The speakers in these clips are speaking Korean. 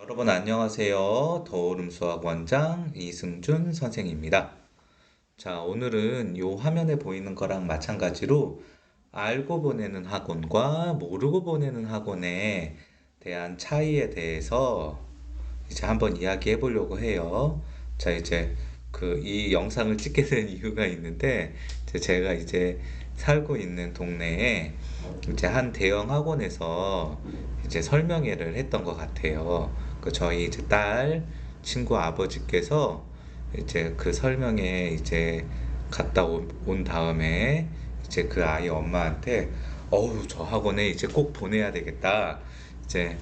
여러분 안녕하세요. 더오름 수학 원장 이승준 선생입니다. 자, 오늘은 요 화면에 보이는 거랑 마찬가지로 알고 보내는 학원과 모르고 보내는 학원에 대한 차이에 대해서 이제 한번 이야기해 보려고 해요. 자, 이제 이 영상을 찍게 된 이유가 있는데, 제가 이제 살고 있는 동네에 이제 한 대형 학원에서 이제 설명회를 했던 것 같아요. 저희 이제 딸 친구 아버지께서 이제 그 설명회 이제 갔다 온 다음에 이제 그 아이 엄마한테 어우, 저 학원에 이제 꼭 보내야 되겠다. 이제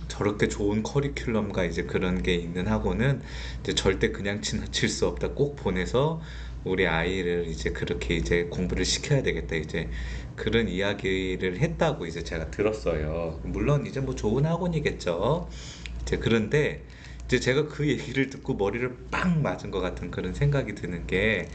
저렇게 좋은 커리큘럼과 이제 그런 게 있는 학원은 이제 절대 그냥 지나칠 수 없다. 꼭 보내서 우리 아이를 이제 그렇게 이제 공부를 시켜야 되겠다. 이제 그런 이야기를 했다고 이제 제가 들었어요. 물론 이제 뭐 좋은 학원이겠죠. 이제 그런데 이제 제가 그 얘기를 듣고 머리를 빵 맞은 것 같은 그런 생각이 드는 게,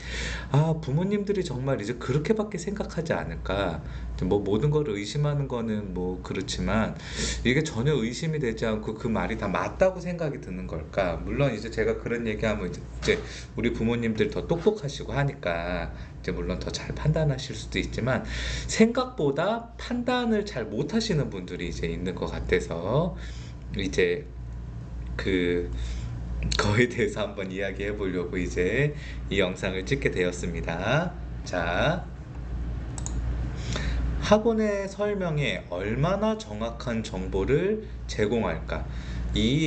부모님들이 정말 이제 그렇게밖에 생각하지 않을까. 뭐 모든 걸 의심하는 거는 뭐 그렇지만 이게 전혀 의심이 되지 않고 그 말이 다 맞다고 생각이 드는 걸까. 물론 이제 제가 그런 얘기하면 이제 우리 부모님들 더 똑똑하시고 하니까 이제 물론 더 잘 판단하실 수도 있지만, 생각보다 판단을 잘 못하시는 분들이 이제 있는 것 같아서 이제 그 거에 대해서 한번 이야기해 보려고 이제 이 영상을 찍게 되었습니다. 자, 학원의 설명에 얼마나 정확한 정보를 제공할까?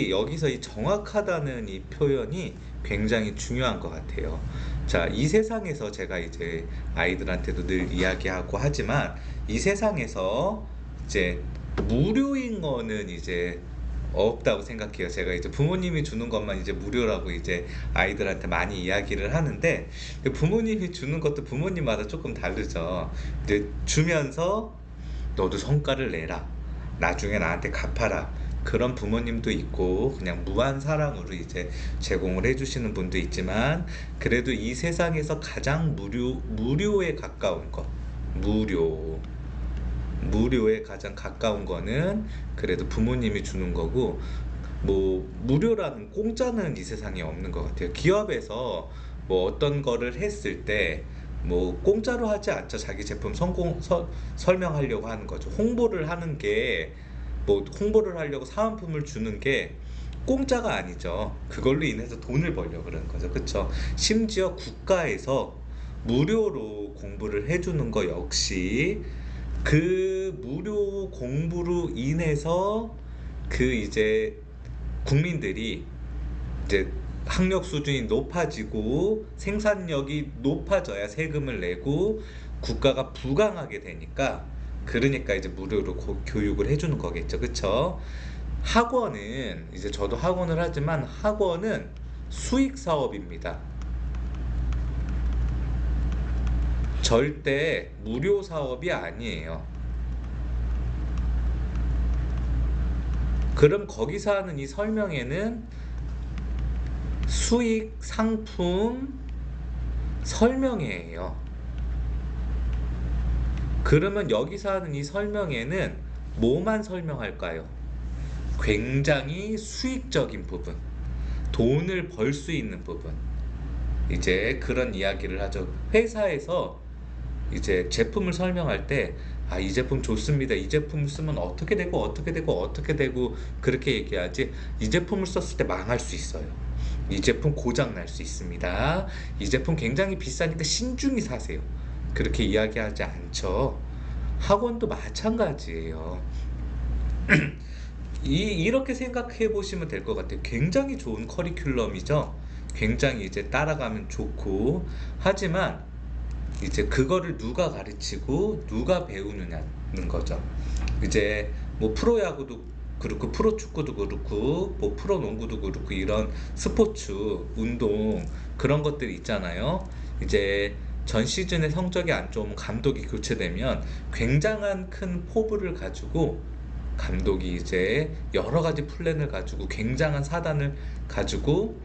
여기서 이 정확하다는 이 표현이 굉장히 중요한 것 같아요. 자, 이 세상에서 제가 이제 아이들한테도 늘 이야기하고 하지만, 이 세상에서 이제 무료인 거는 이제 없다고 생각해요. 제가 이제 부모님이 주는 것만 이제 무료라고 이제 아이들한테 많이 이야기를 하는데, 부모님이 주는 것도 부모님마다 조금 다르죠. 이제 주면서 너도 성과를 내라, 나중에 나한테 갚아라, 그런 부모님도 있고 그냥 무한 사랑으로 이제 제공을 해주시는 분도 있지만, 그래도 이 세상에서 가장 무료에 가까운 것, 무료에 가장 가까운 거는 그래도 부모님이 주는 거고, 뭐 무료라는, 공짜는 이 세상에 없는 것 같아요. 기업에서 뭐 어떤 거를 했을 때 뭐 공짜로 하지 않죠. 자기 제품 설명하려고 하는 거죠. 홍보를 하는 게, 뭐 홍보를 하려고 사은품을 주는 게 공짜가 아니죠. 그걸로 인해서 돈을 벌려고 그러는 거죠. 그쵸? 심지어 국가에서 무료로 공부를 해주는 거 역시 그 무료 공부로 인해서 그 이제 국민들이 이제 학력 수준이 높아지고 생산력이 높아져야 세금을 내고 국가가 부강하게 되니까, 그러니까 이제 무료로 교육을 해주는 거겠죠. 그쵸? 학원은 이제 저도 학원을 하지만 학원은 수익 사업입니다. 절대 무료 사업이 아니에요. 그럼 거기서 하는 이 설명회는 수익 상품 설명회예요. 그러면 여기서 하는 이 설명회는 뭐만 설명할까요? 굉장히 수익적인 부분, 돈을 벌 수 있는 부분, 이제 그런 이야기를 하죠. 회사에서 이제 제품을 설명할 때, 이 제품 좋습니다, 이 제품을 쓰면 어떻게 되고 어떻게 되고 어떻게 되고, 그렇게 얘기하지, 이 제품을 썼을 때 망할 수 있어요, 이 제품 고장 날 수 있습니다, 이 제품 굉장히 비싸니까 신중히 사세요, 그렇게 이야기하지 않죠. 학원도 마찬가지예요. 이렇게 생각해 보시면 될 것 같아요. 굉장히 좋은 커리큘럼이죠. 굉장히 이제 따라가면 좋고, 하지만 이제 그거를 누가 가르치고 누가 배우느냐는 거죠. 이제 뭐 프로야구도 그렇고 프로축구도 그렇고 뭐 프로농구도 그렇고, 이런 스포츠 운동 그런 것들이 있잖아요. 이제 전 시즌에 성적이 안 좋으면 감독이 교체되면 굉장한 큰 포부를 가지고 감독이 이제 여러 가지 플랜을 가지고 굉장한 사단을 가지고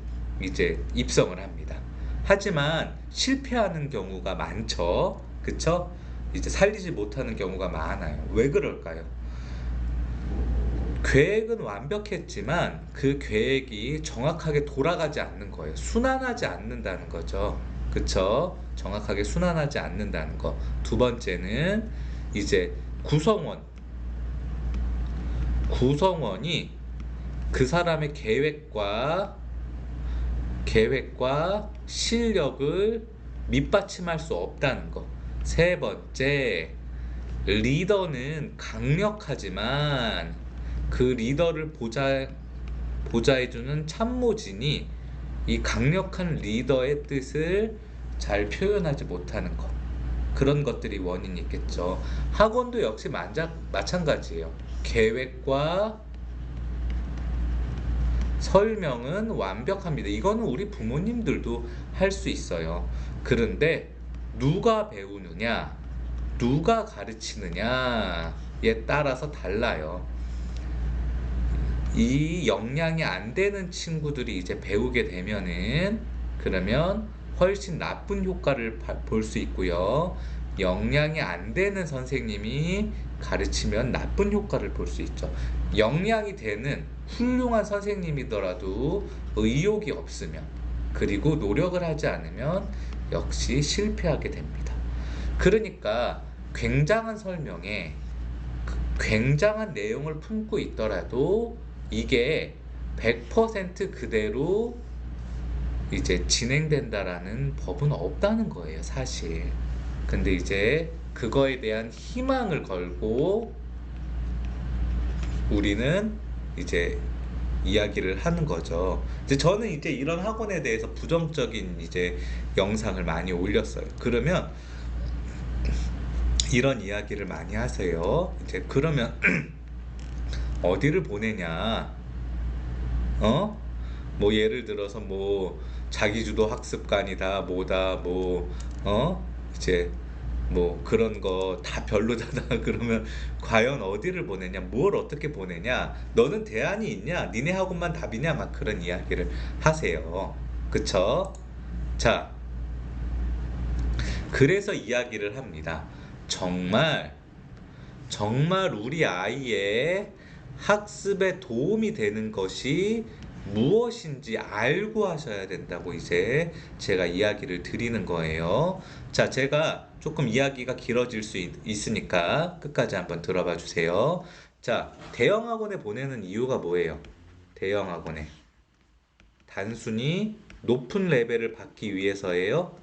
이제 입성을 합니다. 하지만 실패하는 경우가 많죠. 그쵸? 이제 살리지 못하는 경우가 많아요. 왜 그럴까요? 계획은 완벽했지만 그 계획이 정확하게 돌아가지 않는 거예요. 순환하지 않는다는 거죠. 그쵸? 정확하게 순환하지 않는다는 거. 두 번째는 이제 구성원. 구성원이 그 사람의 계획과 실력을 밑받침할 수 없다는 거. 세 번째, 리더는 강력하지만 그 리더를 보좌해주는 참모진이 이 강력한 리더의 뜻을 잘 표현하지 못하는 것. 그런 것들이 원인이 있겠죠. 학원도 역시 마찬가지예요. 계획과 설명은 완벽합니다. 이거는 우리 부모님들도 할 수 있어요. 그런데 누가 배우느냐, 누가 가르치느냐에 따라서 달라요. 이 역량이 안 되는 친구들이 이제 배우게 되면은 그러면 훨씬 나쁜 효과를 볼 수 있고요. 역량이 안 되는 선생님이 가르치면 나쁜 효과를 볼 수 있죠. 역량이 되는 훌륭한 선생님이더라도 의욕이 없으면 그리고 노력을 하지 않으면 역시 실패하게 됩니다. 그러니까 굉장한 설명에 굉장한 내용을 품고 있더라도 이게 100% 그대로 이제 진행된다라는 법은 없다는 거예요, 사실. 근데 이제 그거에 대한 희망을 걸고 우리는 이제 이야기를 하는 거죠. 이제 저는 이제 이런 학원에 대해서 부정적인 이제 영상을 많이 올렸어요. 그러면 이런 이야기를 많이 하세요. 이제 그러면 어디를 보내냐? 어? 뭐 예를 들어서 뭐 자기주도 학습관이다, 뭐다, 이제 뭐 그런 거 다 별로잖아. 그러면 과연 어디를 보내냐? 뭘 어떻게 보내냐? 너는 대안이 있냐? 니네 학원만 답이냐? 막 그런 이야기를 하세요. 그쵸? 자, 그래서 이야기를 합니다. 정말 우리 아이의 학습에 도움이 되는 것이 무엇인지 알고 하셔야 된다고 이제 제가 이야기를 드리는 거예요. 자, 제가 조금 이야기가 길어질 수 있으니까 끝까지 한번 들어봐 주세요. 자, 대형 학원에 보내는 이유가 뭐예요? 대형 학원에 단순히 높은 레벨을 받기 위해서예요?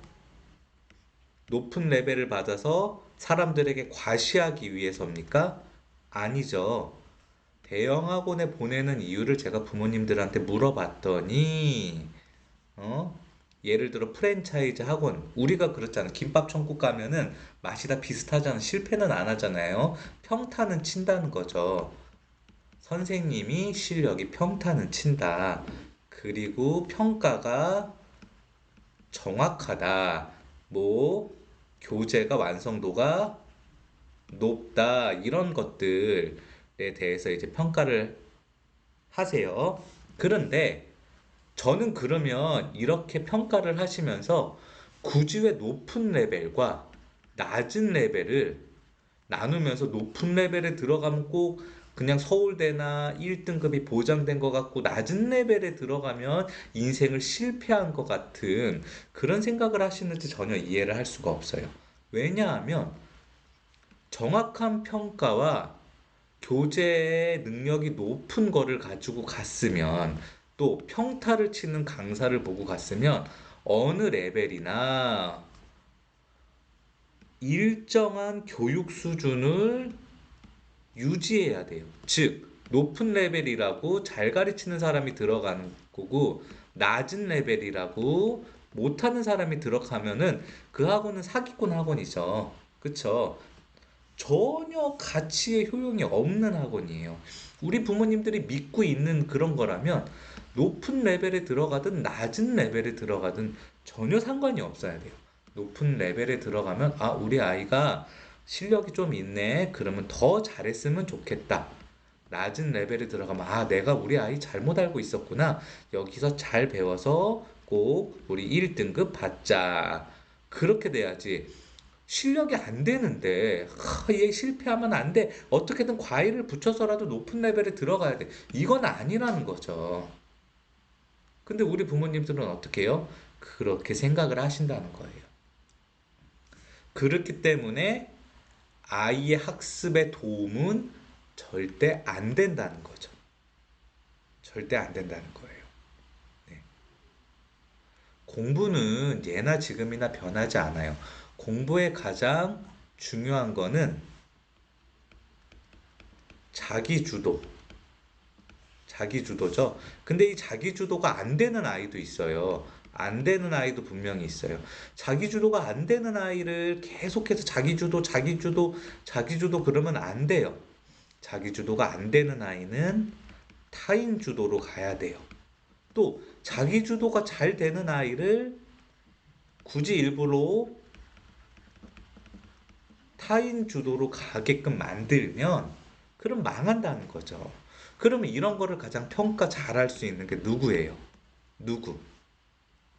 높은 레벨을 받아서 사람들에게 과시하기 위해서입니까? 아니죠. 대형 학원에 보내는 이유를 제가 부모님들한테 물어봤더니, 어? 예를 들어 프랜차이즈 학원, 우리가 그렇잖아. 김밥 천국 가면은 맛이 다 비슷하잖아. 실패는 안 하잖아요. 평타는 친다는 거죠. 선생님이 실력이 평타는 친다. 그리고 평가가 정확하다. 뭐 교재가 완성도가 높다. 이런 것들에 대해서 이제 평가를 하세요. 그런데 저는 그러면 이렇게 평가를 하시면서 굳이 왜 높은 레벨과 낮은 레벨을 나누면서 높은 레벨에 들어가면 꼭 그냥 서울대나 1등급이 보장된 것 같고 낮은 레벨에 들어가면 인생을 실패한 것 같은 그런 생각을 하시는지 전혀 이해를 할 수가 없어요. 왜냐하면 정확한 평가와 교재의 능력이 높은 거를 가지고 갔으면 또 평타를 치는 강사를 보고 갔으면 어느 레벨이나 일정한 교육 수준을 유지해야 돼요. 즉, 높은 레벨이라고 잘 가르치는 사람이 들어가는 거고, 낮은 레벨이라고 못하는 사람이 들어가면은 그 학원은 사기꾼 학원이죠. 그쵸? 전혀 가치의 효용이 없는 학원이에요. 우리 부모님들이 믿고 있는 그런 거라면 높은 레벨에 들어가든 낮은 레벨에 들어가든 전혀 상관이 없어야 돼요. 높은 레벨에 들어가면 아, 우리 아이가 실력이 좀 있네. 그러면 더 잘했으면 좋겠다. 낮은 레벨에 들어가면 아, 내가 우리 아이 잘못 알고 있었구나. 여기서 잘 배워서 꼭 우리 1등급 받자. 그렇게 돼야지. 실력이 안 되는데, 얘 실패하면 안 돼. 어떻게든 과일을 붙여서라도 높은 레벨에 들어가야 돼. 이건 아니라는 거죠. 근데 우리 부모님들은 어떻게 해요? 그렇게 생각을 하신다는 거예요. 그렇기 때문에 아이의 학습에 도움은 절대 안 된다는 거죠. 절대 안 된다는 거예요. 네. 공부는 예나 지금이나 변하지 않아요. 공부의 가장 중요한 거는 자기주도. 자기주도죠. 근데 이 자기주도가 안 되는 아이도 있어요. 안 되는 아이도 분명히 있어요. 자기주도가 안 되는 아이를 계속해서 자기주도, 자기주도, 자기주도 그러면 안 돼요. 자기주도가 안 되는 아이는 타인주도로 가야 돼요. 또 자기주도가 잘 되는 아이를 굳이 일부러 타인주도로 가게끔 만들면 그럼 망한다는 거죠. 그러면 이런 거를 가장 평가 잘할 수 있는 게 누구예요? 누구?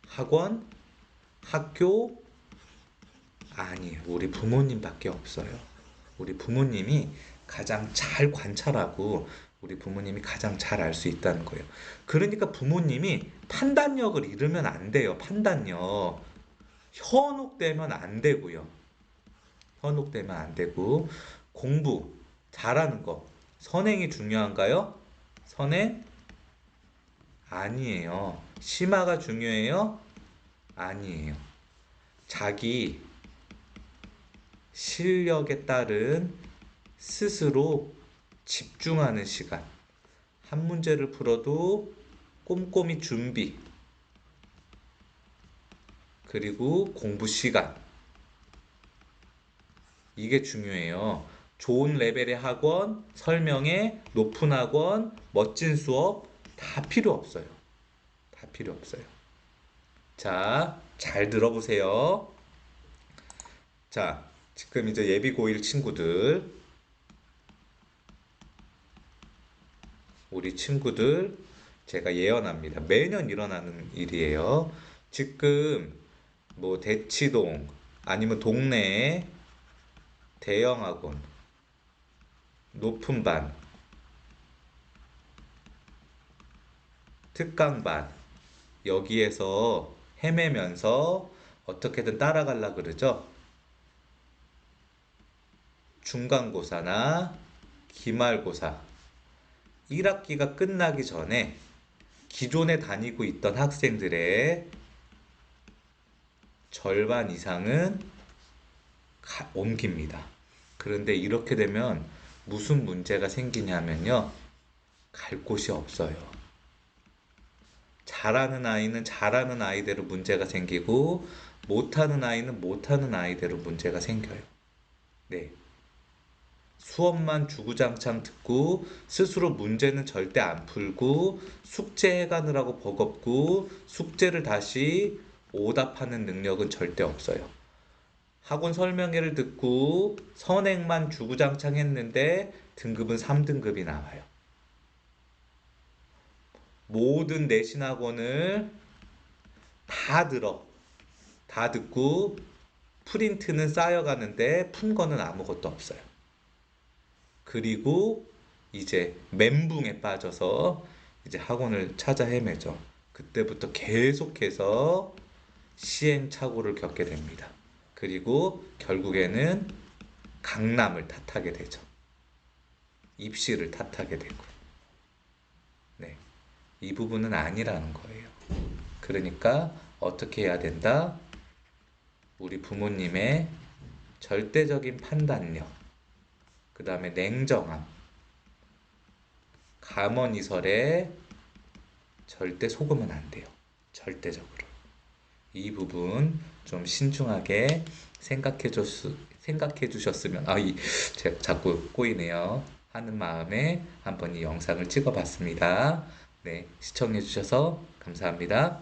학원? 학교? 아니에요. 우리 부모님밖에 없어요. 우리 부모님이 가장 잘 관찰하고 우리 부모님이 가장 잘 알 수 있다는 거예요. 그러니까 부모님이 판단력을 잃으면 안 돼요. 판단력. 현혹되면 안 되고요. 현혹되면 안 되고 공부 잘하는 거 선행이 중요한가요? 선행? 아니에요. 심화가 중요해요? 아니에요. 자기 실력에 따른 스스로 집중하는 시간. 한 문제를 풀어도 꼼꼼히 준비, 그리고 공부 시간. 이게 중요해요. 좋은 레벨의 학원, 설명회, 높은 학원, 멋진 수업 다 필요 없어요. 다 필요 없어요. 자, 잘 들어보세요. 자, 지금 이제 예비 고1 친구들, 우리 친구들 제가 예언합니다. 매년 일어나는 일이에요. 지금 뭐 대치동 아니면 동네에 대형 학원, 높은 반, 특강반 여기에서 헤매면서 어떻게든 따라가려 그러죠. 중간고사나 기말고사 1학기가 끝나기 전에 기존에 다니고 있던 학생들의 절반 이상은 옮깁니다. 그런데 이렇게 되면 무슨 문제가 생기냐면요. 갈 곳이 없어요. 잘하는 아이는 잘하는 아이대로 문제가 생기고 못하는 아이는 못하는 아이대로 문제가 생겨요. 네. 수업만 주구장창 듣고 스스로 문제는 절대 안 풀고 숙제 해가느라고 버겁고 숙제를 다시 오답하는 능력은 절대 없어요. 학원 설명회를 듣고 선행만 주구장창 했는데 등급은 3등급이 나와요. 모든 내신 학원을 다 들어. 다 듣고 프린트는 쌓여가는데 푼 거는 아무것도 없어요. 그리고 이제 멘붕에 빠져서 이제 학원을 찾아 헤매죠. 그때부터 계속해서 시행착오를 겪게 됩니다. 그리고 결국에는 강남을 탓하게 되죠. 입시를 탓하게 되고. 네. 이 부분은 아니라는 거예요. 그러니까 어떻게 해야 된다? 우리 부모님의 절대적인 판단력, 그 다음에 냉정함, 감언이설에 절대 속으면 안 돼요. 절대적으로. 이 부분 좀 신중하게 생각해 주셨으면, 제가 자꾸 꼬이네요. 하는 마음에 한번 이 영상을 찍어 봤습니다. 네, 시청해 주셔서 감사합니다.